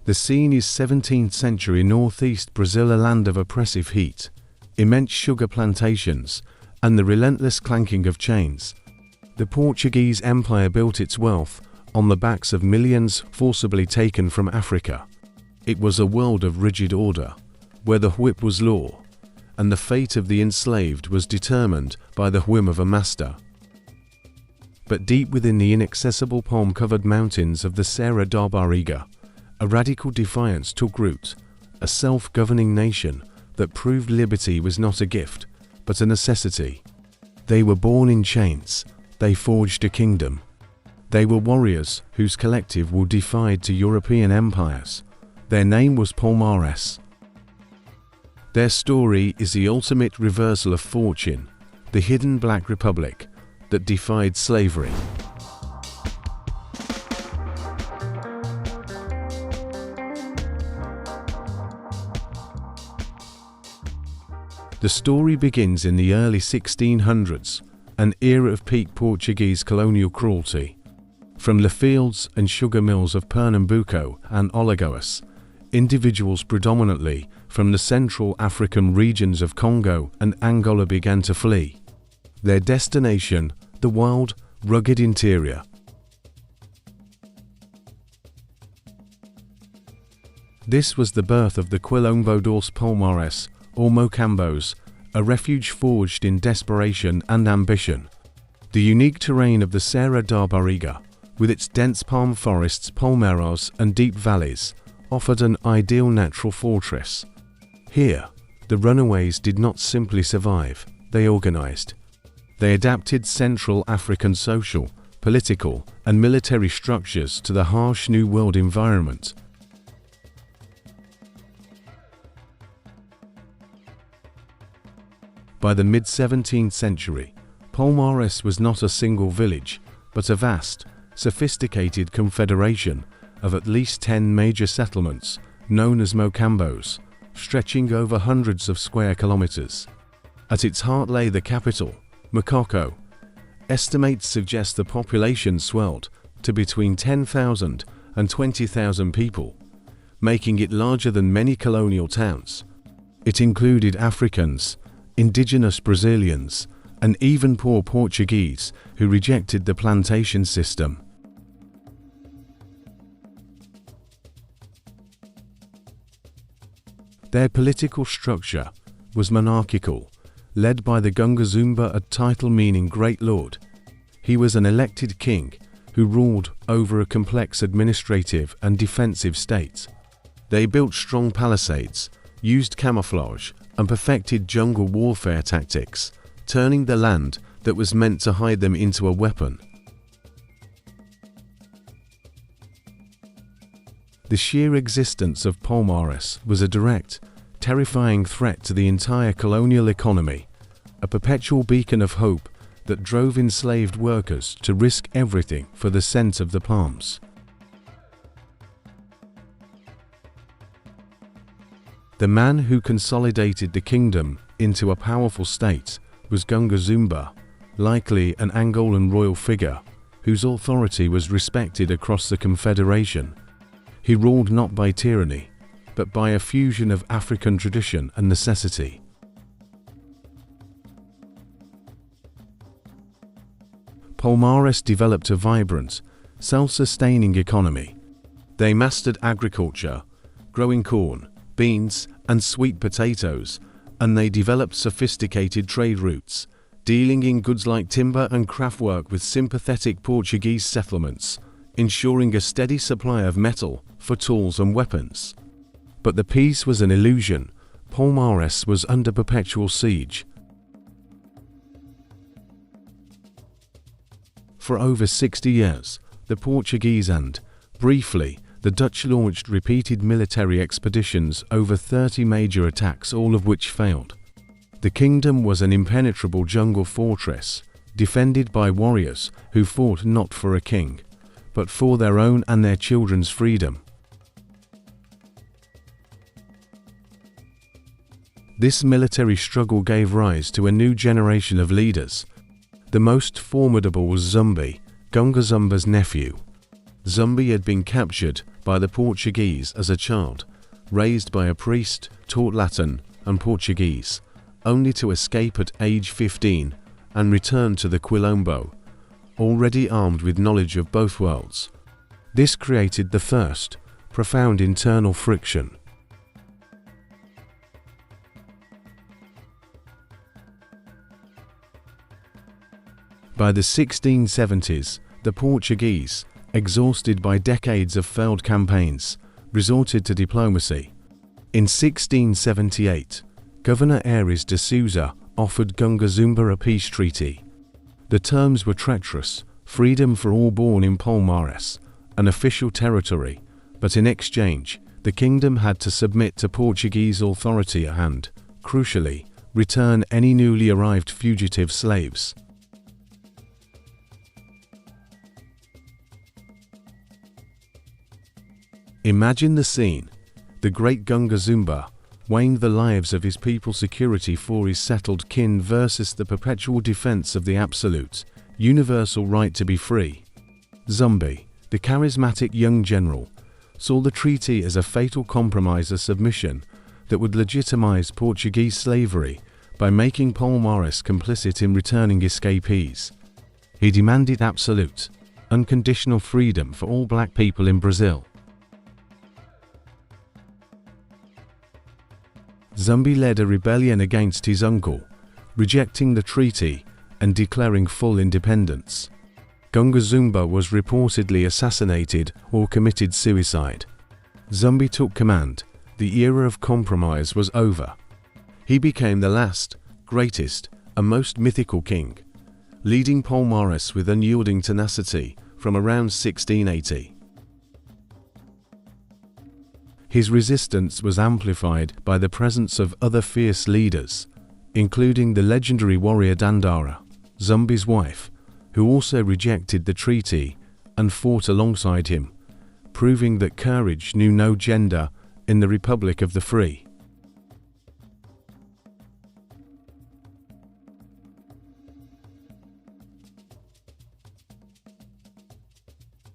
The scene is 17th century northeast Brazil, a land of oppressive heat, immense sugar plantations, and the relentless clanking of chains. The Portuguese Empire built its wealth on the backs of millions forcibly taken from Africa. It was a world of rigid order, where the whip was law, and the fate of the enslaved was determined by the whim of a master. But deep within the inaccessible palm-covered mountains of the Serra da Barriga, a radical defiance took root, a self-governing nation that proved liberty was not a gift, but a necessity. They were born in chains, they forged a kingdom. They were warriors whose collective will defied to European empires. Their name was Palmares. Their story is the ultimate reversal of fortune, the hidden Black Republic that defied slavery. The story begins in the early 1600s, an era of peak Portuguese colonial cruelty. From the fields and sugar mills of Pernambuco and Alagoas, individuals predominantly from the Central African regions of Congo and Angola began to flee. Their destination, the wild, rugged interior. This was the birth of the Quilombo dos Palmares, or Mocambos, a refuge forged in desperation and ambition. The unique terrain of the Serra da Barriga, with its dense palm forests, palmares, and deep valleys, offered an ideal natural fortress. Here, the runaways did not simply survive, they organized. They adapted Central African social, political, and military structures to the harsh New World environment. By the mid-17th century, Palmares was not a single village, but a vast, sophisticated confederation of at least 10 major settlements, known as Mocambos, stretching over hundreds of square kilometers. At its heart lay the capital, Makoko. Estimates suggest the population swelled to between 10,000 and 20,000 people, making it larger than many colonial towns. It included Africans, indigenous Brazilians, and even poor Portuguese who rejected the plantation system. Their political structure was monarchical, led by the Gungazumba, a title meaning Great Lord. He was an elected king who ruled over a complex administrative and defensive state. They built strong palisades, used camouflage, and perfected jungle warfare tactics, turning the land that was meant to hide them into a weapon. The sheer existence of Palmares was a direct, terrifying threat to the entire colonial economy, a perpetual beacon of hope that drove enslaved workers to risk everything for the scent of the palms. The man who consolidated the kingdom into a powerful state was Gungazumba, likely an Angolan royal figure whose authority was respected across the confederation. He ruled not by tyranny, but by a fusion of African tradition and necessity. Palmares developed a vibrant, self-sustaining economy. They mastered agriculture, growing corn, beans, and sweet potatoes, and they developed sophisticated trade routes, dealing in goods like timber and craftwork with sympathetic Portuguese settlements, ensuring a steady supply of metal for tools and weapons. But the peace was an illusion. Palmares was under perpetual siege. For over 60 years, the Portuguese and, briefly, the Dutch launched repeated military expeditions over 30 major attacks, all of which failed. The kingdom was an impenetrable jungle fortress, defended by warriors who fought not for a king, but for their own and their children's freedom. This military struggle gave rise to a new generation of leaders. The most formidable was Zumbi, Gungazumba's nephew. Zumbi had been captured by the Portuguese as a child, raised by a priest, taught Latin and Portuguese, only to escape at age 15 and return to the Quilombo, already armed with knowledge of both worlds. This created the first, profound internal friction. By the 1670s, the Portuguese, exhausted by decades of failed campaigns, resorted to diplomacy. In 1678, Governor Aires de Souza offered Gungazumba a peace treaty. The terms were treacherous: freedom for all born in Palmares, an official territory, but in exchange, the kingdom had to submit to Portuguese authority and, crucially, return any newly arrived fugitive slaves. Imagine the scene. The great Gungazumba weighing the lives of his people, security for his settled kin versus the perpetual defense of the absolute, universal right to be free. Zumbi, the charismatic young general, saw the treaty as a fatal compromise, a submission that would legitimize Portuguese slavery by making Palmares complicit in returning escapees. He demanded absolute, unconditional freedom for all black people in Brazil. Zumbi led a rebellion against his uncle, rejecting the treaty and declaring full independence. Gungazumba was reportedly assassinated or committed suicide. Zumbi took command. The era of compromise was over. He became the last, greatest, and most mythical king, leading Palmares with unyielding tenacity from around 1680. His resistance was amplified by the presence of other fierce leaders, including the legendary warrior Dandara, Zumbi's wife, who also rejected the treaty and fought alongside him, proving that courage knew no gender in the Republic of the Free.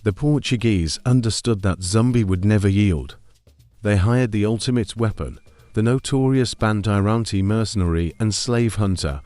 The Portuguese understood that Zumbi would never yield. They hired the ultimate weapon, the notorious Bandeirante mercenary and slave hunter,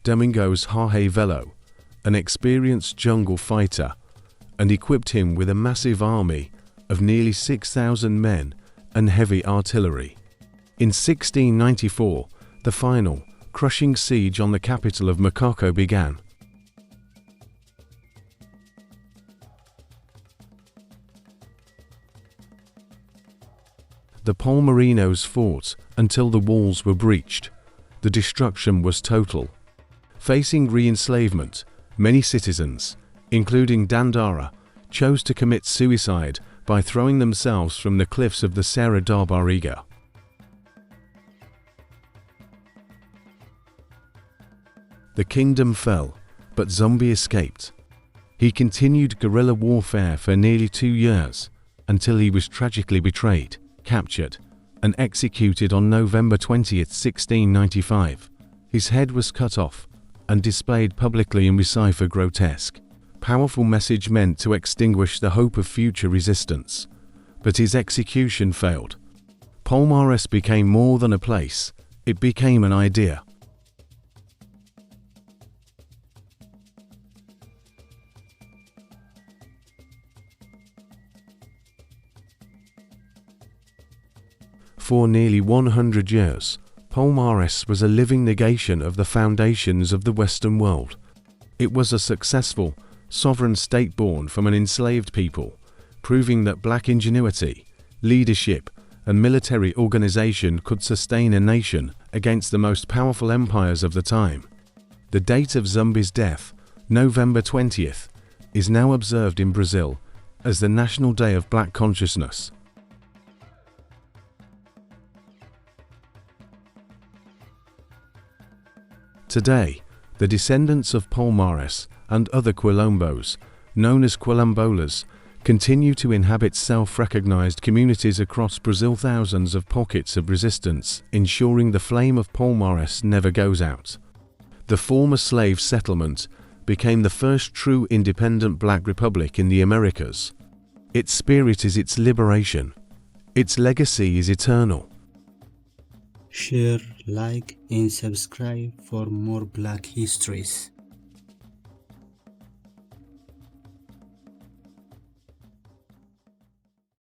Domingos Jorge Velo, an experienced jungle fighter, and equipped him with a massive army of nearly 6,000 men and heavy artillery. In 1694, the final, crushing siege on the capital of Macaco began. The Palmarinos fought until the walls were breached. The destruction was total. Facing re-enslavement, many citizens, including Dandara, chose to commit suicide by throwing themselves from the cliffs of the Serra da Barriga. The kingdom fell, but Zumbi escaped. He continued guerrilla warfare for nearly 2 years, until he was tragically betrayed, captured, and executed on November 20, 1695. His head was cut off and displayed publicly in Recife, grotesque. Powerful message meant to extinguish the hope of future resistance. But his execution failed. Palmares became more than a place, it became an idea. For nearly 100 years, Palmares was a living negation of the foundations of the Western world. It was a successful, sovereign state born from an enslaved people, proving that black ingenuity, leadership, and military organization could sustain a nation against the most powerful empires of the time. The date of Zumbi's death, November 20th, is now observed in Brazil as the National Day of Black Consciousness. Today, the descendants of Palmares and other Quilombos, known as Quilombolas, continue to inhabit self-recognized communities across Brazil. Thousands of pockets of resistance, ensuring the flame of Palmares never goes out. The former slave settlement became the first true independent black republic in the Americas. Its spirit is its liberation. Its legacy is eternal. Share, like, and subscribe for more Black histories.